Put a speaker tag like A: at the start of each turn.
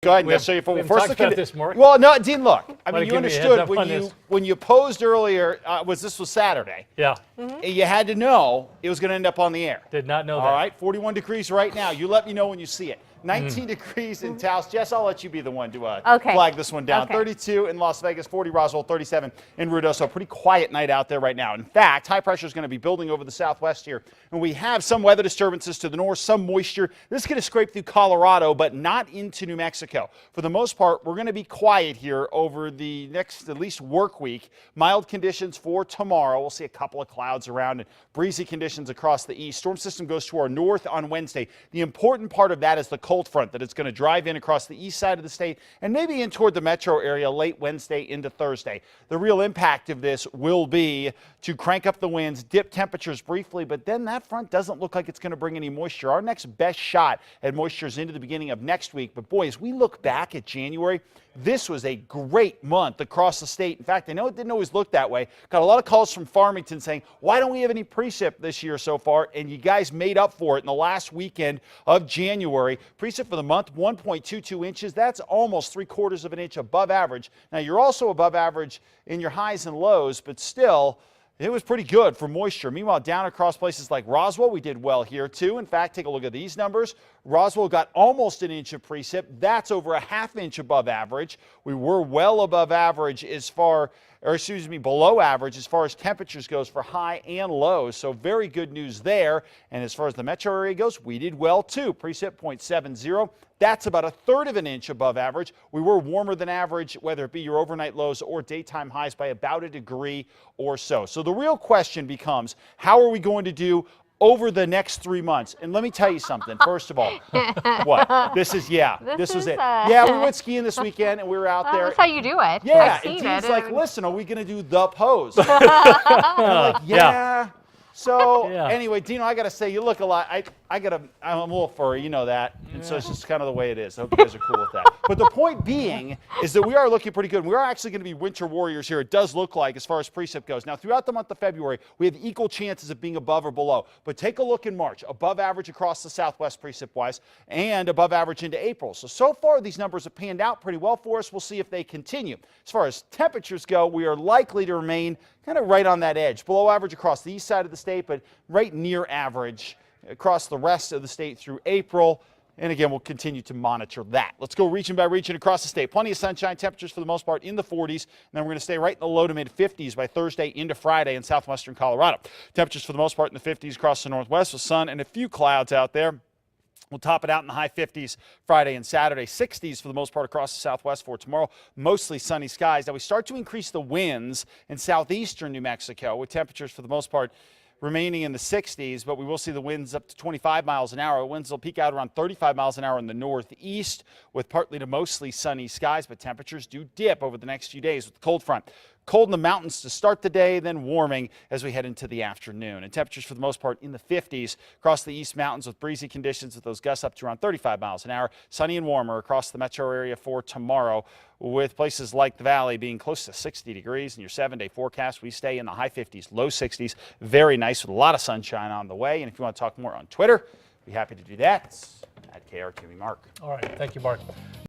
A: go ahead and I'll show you.
B: We
A: First,
B: talked about this, Mark.
A: Well, no, Dean, look. I mean,
B: Wanna
A: you
B: give me a heads
A: understood
B: up on
A: when you posed earlier. This was Saturday.
B: Yeah.
A: You had to know it was going to end up on the air.
B: Did not know that.
A: All right, 41 degrees right now. You let me know when you see it. 19 degrees in Taos. Jess, I'll let you be the one to flag this one down.
C: Okay.
A: 32 in Las Vegas, 40 Roswell, 37 in Ruidoso. Pretty quiet night out there right now. In fact, high pressure is going to be building over the southwest here. And we have some weather disturbances to the north, some moisture. This is going to scrape through Colorado, but not into New Mexico. For the most part, we're going to be quiet here over the next, at least, work week. Mild conditions for tomorrow. We'll see a couple of clouds around and breezy conditions across the east. Storm system goes to our north on Wednesday. The important part of that is the cold front that it's going to drive in across the east side of the state and maybe in toward the metro area late Wednesday into Thursday. The real impact of this will be to crank up the winds, dip temperatures briefly, but then that front doesn't look like it's going to bring any moisture. Our next best shot at moisture is into the beginning of next week. But boy, as we look back at January, this was a great month across the state. In fact, I know it didn't always look that way. Got a lot of calls from Farmington saying, why don't we have any precip this year so far? And you guys made up for it in the last weekend of January. Precip for the month, 1.22 inches. That's almost 3/4 of an inch above average. Now, you're also above average in your highs and lows, but still, it was pretty good for moisture. Meanwhile, down across places like Roswell, we did well here too. In fact, take a look at these numbers. Roswell got almost an inch of precip. That's over a ½ inch above average. We were well above average below average as far as temperatures goes for high and low. So very good news there. And as far as the metro area goes, we did well too. Precip 0.70. That's about 1/3 of an inch above average. We were warmer than average, whether it be your overnight lows or daytime highs, by about 1 degree or so. So the real question becomes, how are we going to do over the next 3 months? And let me tell you something. First of all, what? This was it. Yeah, we went skiing this weekend and we were out there.
C: That's how you do it.
A: Yeah,
C: I've seen
A: and Dean's
C: it.
A: like, listen, are we going to do the pose? I'm like, yeah. So anyway, Dino, I got to say, you look a lot. I'm a little furry, you know that. And so it's just kind of the way it is. I hope you guys are cool with that. But the point being is that we are looking pretty good. We are actually going to be winter warriors here. It does look like, as far as precip goes. Now, throughout the month of February, we have equal chances of being above or below. But take a look in March, above average across the southwest precip-wise and above average into April. So far, these numbers have panned out pretty well for us. We'll see if they continue. As far as temperatures go, we are likely to remain kind of right on that edge. Below average across the east side of the state, but right near average across the rest of the state through April. And again, we'll continue to monitor that. Let's go region by region across the state. Plenty of sunshine, temperatures for the most part in the 40s. And then we're going to stay right in the low to mid 50s by Thursday into Friday in southwestern Colorado. Temperatures for the most part in the 50s across the northwest with sun and a few clouds out there. We'll top it out in the high 50s Friday and Saturday. 60s for the most part across the southwest for tomorrow. Mostly sunny skies. Now we start to increase the winds in southeastern New Mexico with temperatures for the most part remaining in the 60s, but we will see the winds up to 25 miles an hour. Winds will peak out around 35 miles an hour in the northeast with partly to mostly sunny skies, but temperatures do dip over the next few days with the cold front. Cold in the mountains to start the day, then warming as we head into the afternoon. And temperatures for the most part in the 50s across the East Mountains with breezy conditions with those gusts up to around 35 miles an hour. Sunny and warmer across the metro area for tomorrow with places like the Valley being close to 60 degrees. In your 7-day forecast, we stay in the high 50s, low 60s. Very nice with a lot of sunshine on the way. And if you want to talk more on Twitter, be happy to do that. At KRQE Mark.
B: All right. Thank you, Mark.